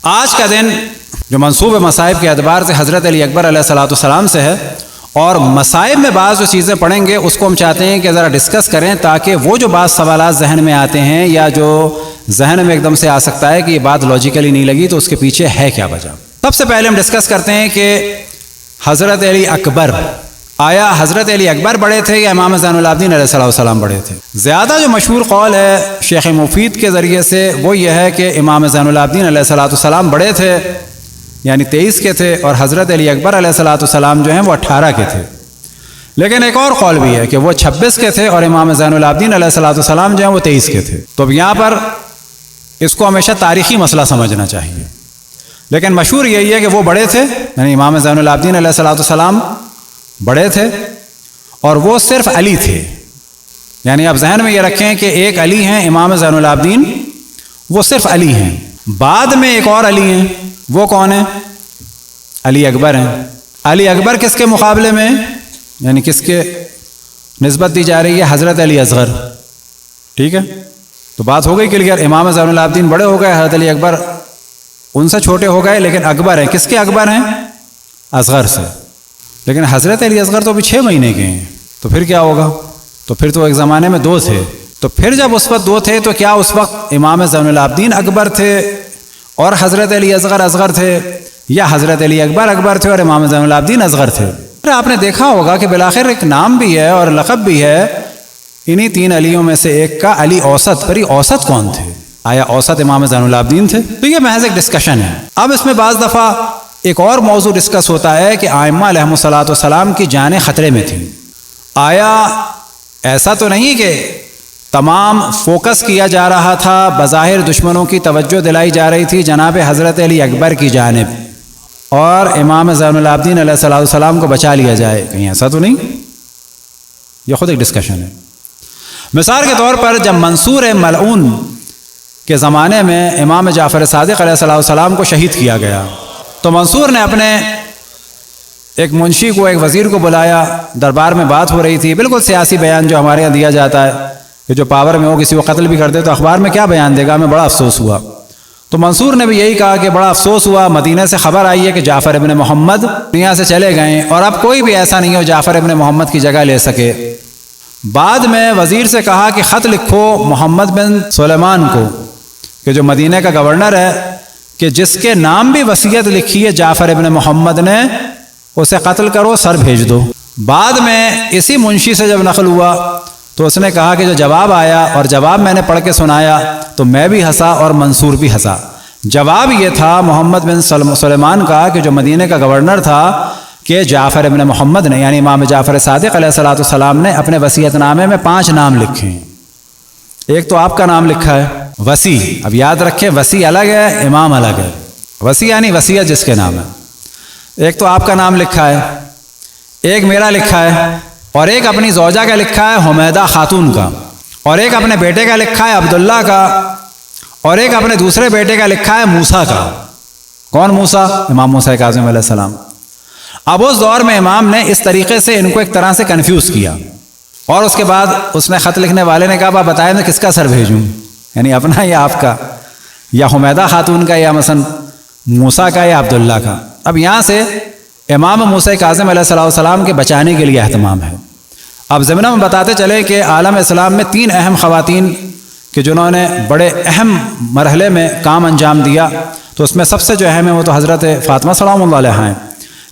آج کا دن جو منصوب مصائب کے اعتبار سے حضرت علی اکبر علیہ الصلوۃ والسلام سے ہے، اور مصائب میں بعض جو چیزیں پڑھیں گے اس کو ہم چاہتے ہیں کہ ذرا ڈسکس کریں، تاکہ وہ جو بعض سوالات ذہن میں آتے ہیں یا جو ذہن میں ایک دم سے آ سکتا ہے کہ یہ بات لاجیکلی نہیں لگی تو اس کے پیچھے ہے کیا وجہ۔ سب سے پہلے ہم ڈسکس کرتے ہیں کہ حضرت علی اکبر، آیا حضرت علی اکبر بڑے تھے یا امام زین العابدین علیہ السلام بڑے تھے؟ زیادہ جو مشہور قول ہے شیخ مفید کے ذریعے سے وہ یہ ہے کہ امام زین العابدین علیہ السلام بڑے تھے، یعنی 23 کے تھے، اور حضرت علی اکبر علیہ السلام جو ہیں وہ 18 کے تھے۔ لیکن ایک اور قول بھی ہے کہ وہ 26 کے تھے اور امام زین العابدین علیہ السلام جو ہیں وہ 23 کے تھے۔ تو اب یہاں پر اس کو ہمیشہ تاریخی مسئلہ سمجھنا چاہیے، لیکن مشہور یہی ہے کہ وہ بڑے تھے، یعنی امام زین العابدین علیہ السلام بڑے تھے، اور وہ صرف علی تھے۔ یعنی آپ ذہن میں یہ رکھیں کہ ایک علی ہیں امام زین العابدین، وہ صرف علی ہیں۔ بعد میں ایک اور علی ہیں، وہ کون ہیں؟ علی اکبر ہیں۔ علی اکبر کس کے مقابلے میں، یعنی کس کے نسبت دی جا رہی ہے؟ حضرت علی اصغر۔ ٹھیک ہے، تو بات ہو گئی کلیئر۔ امام زین العابدین بڑے ہو گئے، حضرت علی اکبر ان سے چھوٹے ہو گئے، لیکن اکبر ہیں، کس کے اکبر ہیں؟ اصغر سے۔ لیکن حضرت علی اصغر تو ابھی 6 مہینے کے ہیں، تو پھر کیا ہوگا؟ تو پھر تو ایک زمانے میں 2 تھے، تو پھر جب اس وقت 2 تھے تو کیا اس وقت امام زین العابدین اکبر تھے اور حضرت علی اصغر تھے، یا حضرت علی اکبر تھے اور امام زین العابدین اصغر تھے؟ پھر آپ نے دیکھا ہوگا کہ بالآخر ایک نام بھی ہے اور لقب بھی ہے انہی 3 علیوں میں سے ایک کا، علی اوسط۔ پر یہ اوسط کون تھے؟ آیا اوسط امام زین العابدین تھے؟ تو یہ محض ایک ڈسکشن ہے۔ اب اس میں بعض دفعہ ایک اور موضوع ڈسکس ہوتا ہے کہ ائمہ علیہم الصلوۃ والسلام کی جانیں خطرے میں تھیں۔ آیا ایسا تو نہیں کہ تمام فوکس کیا جا رہا تھا، بظاہر دشمنوں کی توجہ دلائی جا رہی تھی جناب حضرت علی اکبر کی جانب، اور امام زین العابدین علیہ السلام کو بچا لیا جائے؟ کہیں ایسا تو نہیں؟ یہ خود ایک ڈسکشن ہے۔ مثال کے طور پر جب منصور ملعون کے زمانے میں امام جعفر صادق علیہ السلام کو شہید کیا گیا، تو منصور نے اپنے ایک منشی کو، ایک وزیر کو بلایا، دربار میں بات ہو رہی تھی، بالکل سیاسی بیان جو ہمارے یہاں دیا جاتا ہے کہ جو پاور میں ہو کسی کو قتل بھی کر دے تو اخبار میں کیا بیان دے گا، ہمیں بڑا افسوس ہوا۔ تو منصور نے بھی یہی کہا کہ بڑا افسوس ہوا، مدینہ سے خبر آئی ہے کہ جعفر ابن محمد دنیا سے چلے گئے، اور اب کوئی بھی ایسا نہیں ہو جعفر ابن محمد کی جگہ لے سکے۔ بعد میں وزیر سے کہا کہ خط لکھو محمد بن سلیمان کو، کہ جو مدینہ کا گورنر ہے، کہ جس کے نام بھی وصیت لکھی ہے جعفر ابن محمد نے، اسے قتل کرو، سر بھیج دو۔ بعد میں اسی منشی سے جب نقل ہوا تو اس نے کہا کہ جو جواب آیا، اور جواب میں نے پڑھ کے سنایا تو میں بھی ہنسا اور منصور بھی ہنسا۔ جواب یہ تھا محمد بن سلیمان کا، کہ جو مدینہ کا گورنر تھا، کہ جعفر ابن محمد نے، یعنی امام جعفر صادق علیہ السلام نے اپنے وصیت نامے میں 5 نام لکھے ہیں۔ ایک تو آپ کا نام لکھا ہے وصی، اب یاد رکھیں وصی الگ ہے، امام الگ ہے۔ وصی یعنی وصیت جس کے نام ہے۔ ایک تو آپ کا نام لکھا ہے، ایک میرا لکھا ہے، اور ایک اپنی زوجہ کا لکھا ہے حمیدہ خاتون کا، اور ایک اپنے بیٹے کا لکھا ہے عبداللہ کا، اور ایک اپنے دوسرے بیٹے کا لکھا ہے موسیٰ کا۔ کون موسیٰ؟ امام موسیٰ کاظم علیہ السلام۔ اب اس دور میں امام نے اس طریقے سے ان کو ایک طرح سے کنفیوز کیا، اور اس کے بعد اس نے خط لکھنے والے نے کہا بتائیں میں کس کا سر بھیجوں، یعنی اپنا یا آپ کا، یا حمیدہ خاتون کا، یا مثلا موسیٰ کا، یا عبداللہ کا۔ اب یہاں سے امام موسیٰ کاظم علیہ السلام کے بچانے کے لیے اہتمام ہے۔ اب ضمن میں بتاتے چلے کہ عالم اسلام میں 3 اہم خواتین کہ جنہوں نے بڑے اہم مرحلے میں کام انجام دیا، تو اس میں سب سے جو اہم ہے وہ تو حضرت فاطمہ سلام اللہ علیہا ہیں،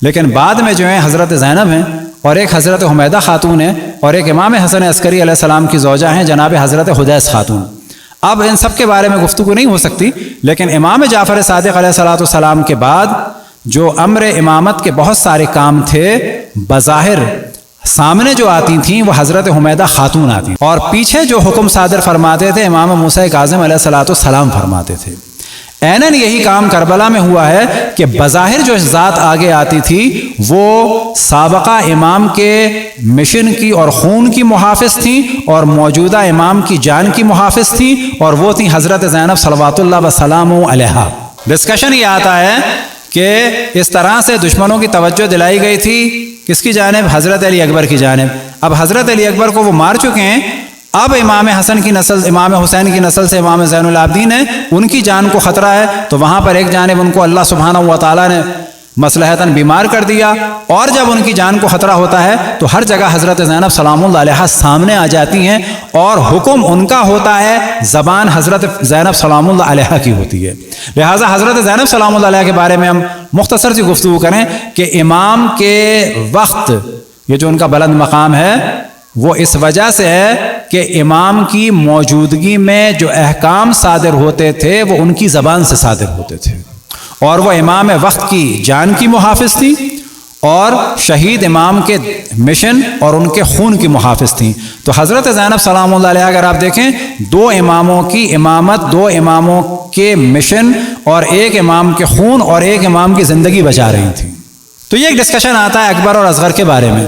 لیکن بعد میں جو ہیں حضرت زینب ہیں، اور ایک حضرت حمیدہ خاتون ہے، اور ایک امام حسن عسکری علیہ السلام کی زوجہ ہیں جناب حضرت حدیث خاتون۔ اب ان سب کے بارے میں گفتگو نہیں ہو سکتی، لیکن امام جعفر صادق علیہ السلام کے بعد جو امر امامت کے بہت سارے کام تھے، بظاہر سامنے جو آتی تھیں وہ حضرت حمیدہ خاتون آتی، اور پیچھے جو حکم صادر فرماتے تھے امام موسیٰ کاظم علیہ السلام فرماتے تھے۔ عیناً یہی کام کربلا میں ہوا ہے کہ بظاہر جو ذات آگے آتی تھی وہ سابقہ امام کے مشن کی اور خون کی محافظ تھیں، اور موجودہ امام کی جان کی محافظ تھیں، اور وہ تھیں حضرت زینب صلوات اللہ وسلام علیہا۔ ڈسکشن یہ آتا ہے کہ اس طرح سے دشمنوں کی توجہ دلائی گئی تھی کس کی جانب؟ حضرت علی اکبر کی جانب۔ اب حضرت علی اکبر کو وہ مار چکے ہیں، اب امام حسن کی نسل، امام حسین کی نسل سے امام زین العابدین ہیں، ان کی جان کو خطرہ ہے، تو وہاں پر ایک جانب ان کو اللہ سبحانہ و تعالیٰ نے مصلحتاً بیمار کر دیا، اور جب ان کی جان کو خطرہ ہوتا ہے تو ہر جگہ حضرت زینب سلام اللہ علیہا سامنے آ جاتی ہیں، اور حکم ان کا ہوتا ہے، زبان حضرت زینب سلام اللہ علیہا کی ہوتی ہے۔ لہٰذا حضرت زینب سلام اللہ علیہا کے بارے میں ہم مختصر سی گفتگو کریں کہ امام کے وقت یہ جو ان کا بلند مقام ہے وہ اس وجہ سے ہے کہ امام کی موجودگی میں جو احکام صادر ہوتے تھے وہ ان کی زبان سے صادر ہوتے تھے، اور وہ امام وقت کی جان کی محافظ تھی، اور شہید امام کے مشن اور ان کے خون کی محافظ تھیں۔ تو حضرت زینب سلام اللہ علیہ اگر آپ دیکھیں، دو اماموں کی امامت، دو اماموں کے مشن، اور ایک امام کے خون اور ایک امام کی زندگی بچا رہی تھیں۔ تو یہ ایک ڈسکشن آتا ہے اکبر اور اصغر کے بارے میں۔